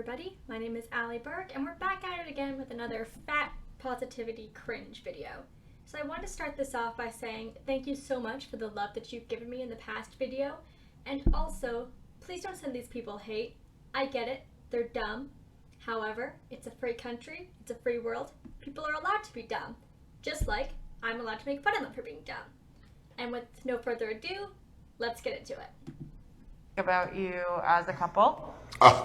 everybody, my name is Allie Burke and we're back at it again with another fat positivity cringe video. So I want to start this off by saying thank you so much for the love that you've given me in the past video, and also please don't send these people hate. I get it, they're dumb. However, it's a free country, it's a free world, people are allowed to be dumb, just like I'm allowed to make fun of them for being dumb. And with no further ado, let's get into it. About you as a couple?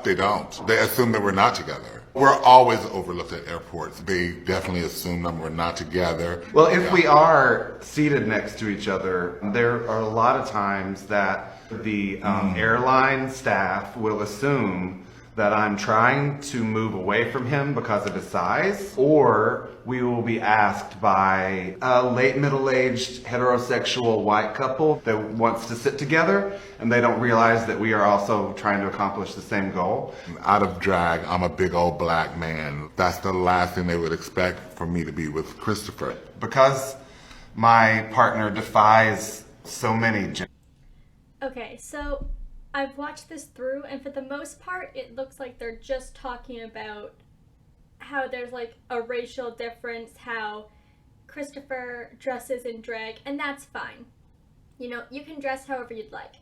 They don't. They assume that we're not together. We're always overlooked at airports. They definitely assume that we're not together. Well, if we are seated next to each other, there are a lot of times that the airline staff will assume that I'm trying to move away from him because of his size, or we will be asked by a late middle-aged heterosexual white couple that wants to sit together, and they don't realize that we are also trying to accomplish the same goal. Out of drag, I'm a big old black man. That's the last thing they would expect for me to be with Christopher. Because my partner defies so many Okay, so I've watched this through, and for the most part, it looks like they're just talking about how there's like a racial difference, how Christopher dresses in drag, and that's fine. You know, you can dress however you'd like.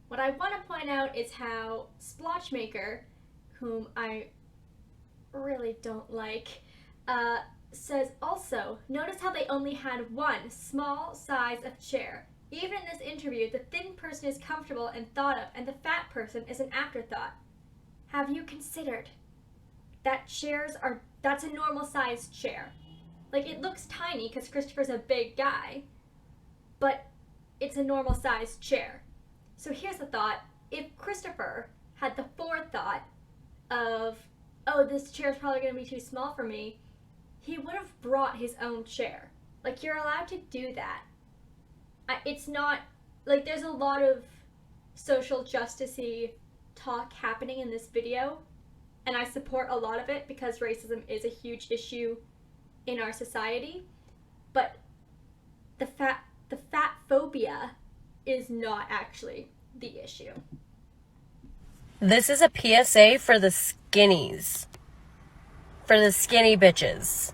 What I want to point out is how Splotchmaker, whom I really don't like, says also, notice how they only had one small size of chair. Even in this interview, the thin person is comfortable and thought of, and the fat person is an afterthought. Have you considered that that's a normal sized chair? Like, it looks tiny because Christopher's a big guy, but it's a normal sized chair. So here's the thought. If Christopher had the forethought of, oh, this chair's probably going to be too small for me, he would have brought his own chair. Like, you're allowed to do that. It's not, like, there's a lot of social justice-y talk happening in this video, and I support a lot of it because racism is a huge issue in our society, but the fat phobia is not actually the issue. This is a PSA for the skinnies. For the skinny bitches.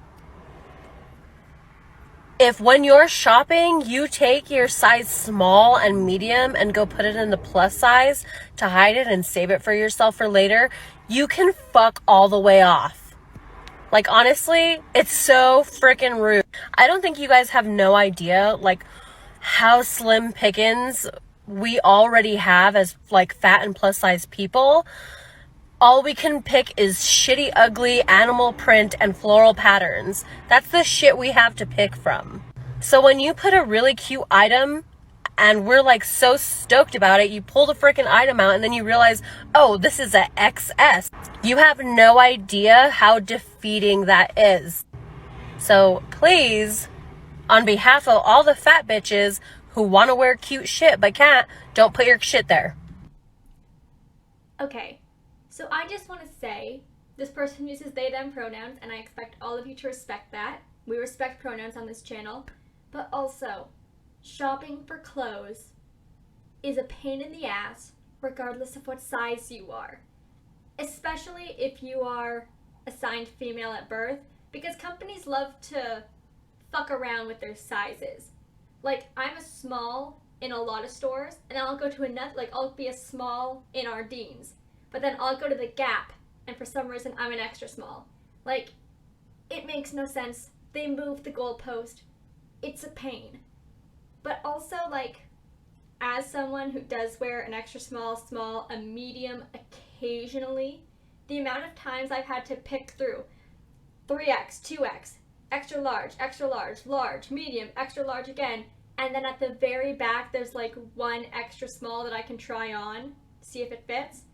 If when you're shopping, you take your size small and medium and go put it in the plus size to hide it and save it for yourself for later, you can fuck all the way off. Like, honestly, it's so freaking rude. I don't think you guys have no idea, like, how slim pickings we already have as, like, fat and plus size people. All we can pick is shitty, ugly animal print and floral patterns. That's the shit we have to pick from. So when you put a really cute item and we're like so stoked about it, you pull the freaking item out and then you realize, oh, this is a XS. You have no idea how defeating that is. So please, on behalf of all the fat bitches who want to wear cute shit but can't, don't put your shit there. Okay. So I just want to say, this person uses they, them pronouns, and I expect all of you to respect that. We respect pronouns on this channel. But also, shopping for clothes is a pain in the ass, regardless of what size you are. Especially if you are assigned female at birth, because companies love to fuck around with their sizes. Like, I'm a small in a lot of stores, and then I'll go to another, like, I'll be a small in our Dean's. But then I'll go to the Gap, and for some reason I'm an extra small. Like, it makes no sense. They moved the goalpost. It's a pain. But also, like, as someone who does wear an extra small, a medium occasionally, the amount of times I've had to pick through 3X, 2X, extra large, large, medium, extra large again, and then at the very back there's like one extra small that I can try on, see if it fits.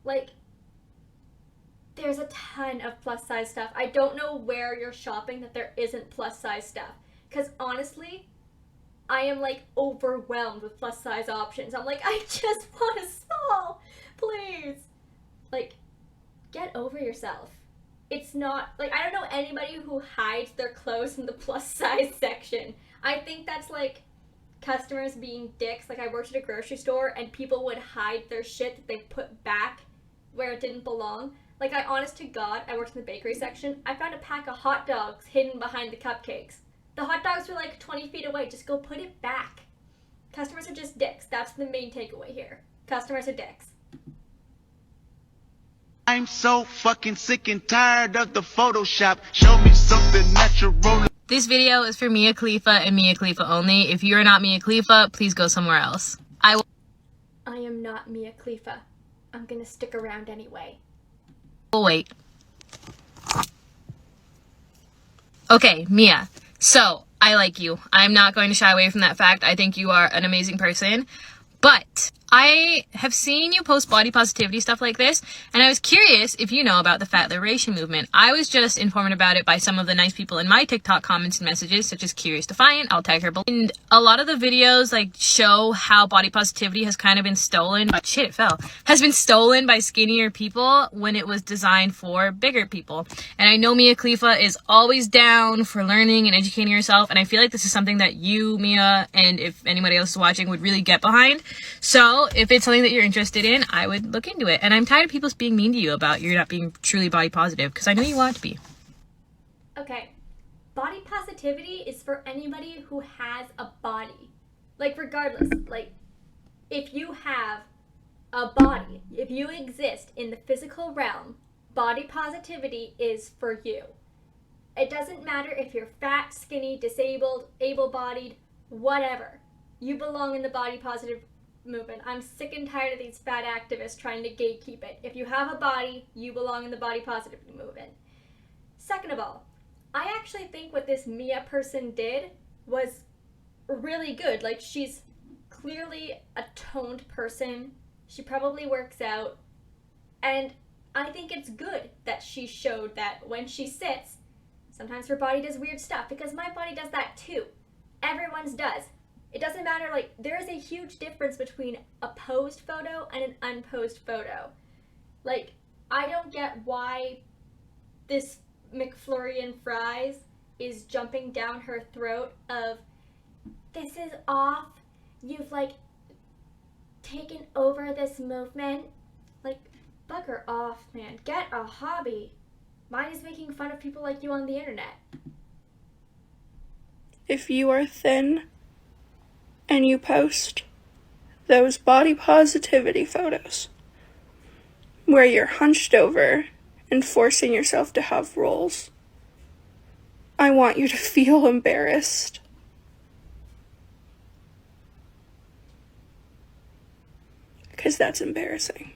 Like, there's a ton of plus size stuff. I don't know where you're shopping that there isn't plus size stuff. Because honestly, I am like overwhelmed with plus size options. I'm like, I just want a small, please. Like, get over yourself. It's not, like, I don't know anybody who hides their clothes in the plus size section. I think that's like customers being dicks. Like, I worked at a grocery store and people would hide their shit that they put back where it didn't belong. Like, I honest to God, I worked in the bakery section. I found a pack of hot dogs hidden behind the cupcakes. The hot dogs were like 20 feet away. Just go put it back. Customers are just dicks. That's the main takeaway here. Customers are dicks. I'm so fucking sick and tired of the Photoshop. Show me something natural. This video is for Mia Khalifa and Mia Khalifa only. If you are not Mia Khalifa, please go somewhere else. I am not Mia Khalifa. I'm gonna stick around anyway. will wait. Okay, Mia. So, I like you. I'm not going to shy away from that fact. I think you are an amazing person. But I have seen you post body positivity stuff like this, and I was curious if you know about the fat liberation movement. I was just informed about it by some of the nice people in my TikTok comments and messages, such as Curious Defiant. I'll tag her below. And a lot of the videos like show how body positivity has kind of been stolen by has been stolen by skinnier people when it was designed for bigger people. And I know Mia Khalifa is always down for learning and educating herself, and I feel like this is something that you, Mia, and if anybody else is watching would really get behind. So if it's something that you're interested in, I would look into it. And I'm tired of people being mean to you about you're not being truly body positive, because I know you want to be. Okay, body positivity is for anybody who has a body. Like, regardless, like, if you have a body, if you exist in the physical realm, body positivity is for you. It doesn't matter if you're fat, skinny, disabled, able-bodied, whatever. You belong in the body positive movement. I'm sick and tired of these fat activists trying to gatekeep it. If you have a body, you belong in the body positivity movement. Second of all, I actually think what this Mia person did was really good. Like, she's clearly a toned person. She probably works out. And I think it's good that she showed that when she sits, sometimes her body does weird stuff, because my body does that too. Everyone's does. It doesn't matter, like, there is a huge difference between a posed photo and an unposed photo. Like, I don't get why this McFlurry and fries is jumping down her throat of, this is off, you've, like, taken over this movement. Like, bugger off, man. Get a hobby. Mine is making fun of people like you on the internet. If you are thin and you post those body positivity photos where you're hunched over and forcing yourself to have rolls, I want you to feel embarrassed. Because that's embarrassing.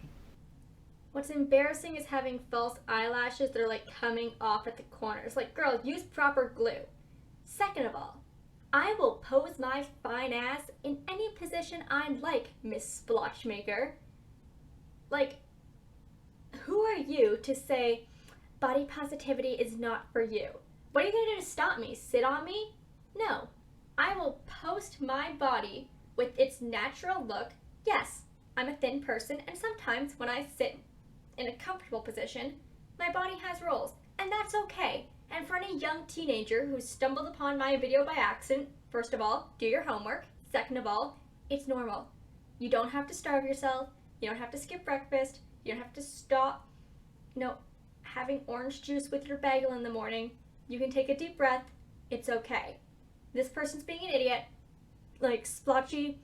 What's embarrassing is having false eyelashes that are like coming off at the corners. Like, girl, use proper glue. Second of all, I will pose my fine ass in any position I'd like, Miss Splotchmaker. Like, who are you to say body positivity is not for you? What are you gonna do to stop me? Sit on me? No. I will post my body with its natural look. Yes, I'm a thin person, and sometimes when I sit in a comfortable position, my body has rolls, and that's okay. And for any young teenager who stumbled upon my video by accident, first of all, do your homework. Second of all, it's normal. You don't have to starve yourself. You don't have to skip breakfast. You don't have to stop, having orange juice with your bagel in the morning. You can take a deep breath. It's okay. This person's being an idiot. Like, splotchy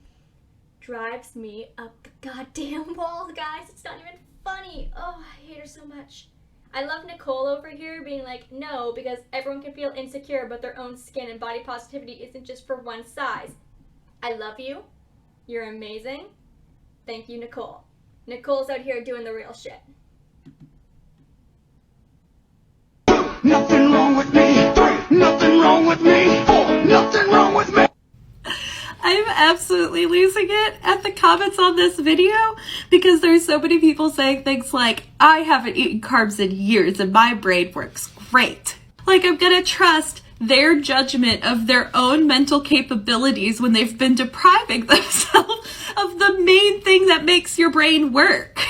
drives me up the goddamn wall, guys. It's not even funny. Oh, I hate her so much. I love Nicole over here being like, no, because everyone can feel insecure about their own skin, and body positivity isn't just for one size. I love you. You're amazing. Thank you, Nicole. Nicole's out here doing the real shit. Nothing wrong with me. 3, nothing wrong with me. 4, nothing wrong with me. I'm absolutely losing it at the comments on this video because there's so many people saying things like, I haven't eaten carbs in years and my brain works great. Like, I'm gonna trust their judgment of their own mental capabilities when they've been depriving themselves of the main thing that makes your brain work.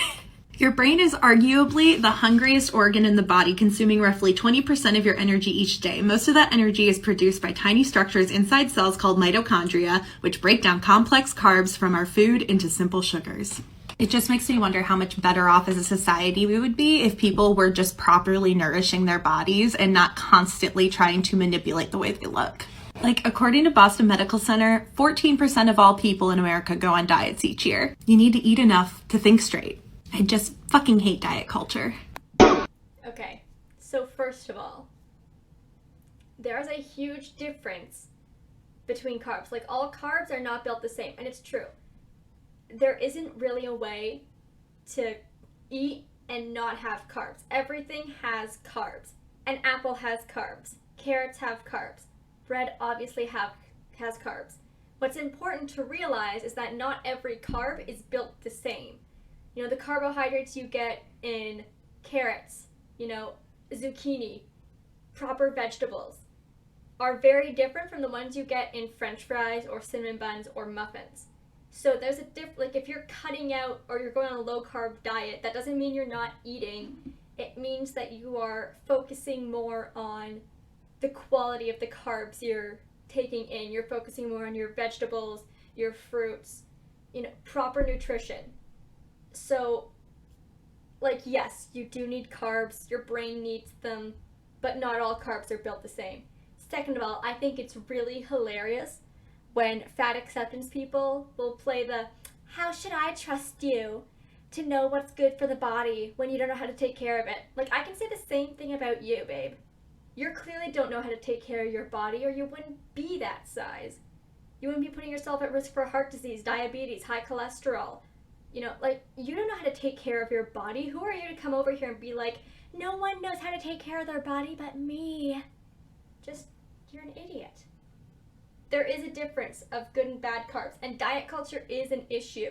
Your brain is arguably the hungriest organ in the body, consuming roughly 20% of your energy each day. Most of that energy is produced by tiny structures inside cells called mitochondria, which break down complex carbs from our food into simple sugars. It just makes me wonder how much better off as a society we would be if people were just properly nourishing their bodies and not constantly trying to manipulate the way they look. Like, according to Boston Medical Center, 14% of all people in America go on diets each year. You need to eat enough to think straight. I just fucking hate diet culture. Okay, so first of all, there is a huge difference between carbs. Like, all carbs are not built the same, and it's true. There isn't really a way to eat and not have carbs. Everything has carbs. An apple has carbs. Carrots have carbs. Bread obviously has carbs. What's important to realize is that not every carb is built the same. You know, the carbohydrates you get in carrots, you know, zucchini, proper vegetables, are very different from the ones you get in French fries or cinnamon buns or muffins. So there's a like, if you're cutting out or you're going on a low carb diet, that doesn't mean you're not eating. It means that you are focusing more on the quality of the carbs you're taking in. You're focusing more on your vegetables, your fruits, you know, proper nutrition. So, like, yes, you do need carbs, your brain needs them, but not all carbs are built the same. Second of all, I think it's really hilarious when fat acceptance people will play the, how should I trust you to know what's good for the body when you don't know how to take care of it? Like, I can say the same thing about you, babe. You clearly don't know how to take care of your body, or you wouldn't be that size. You wouldn't be putting yourself at risk for heart disease, diabetes, high cholesterol. You know, like, you don't know how to take care of your body. Who are you to come over here and be like, no one knows how to take care of their body but me? Just, you're an idiot. There is a difference of good and bad carbs, and diet culture is an issue.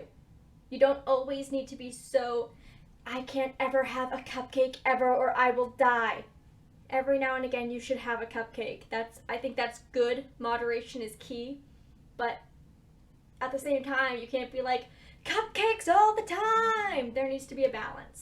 You don't always need to be so, I can't ever have a cupcake ever or I will die. Every now and again you should have a cupcake. I think that's good. Moderation is key. But at the same time, you can't be like, cupcakes all the time. There needs to be a balance.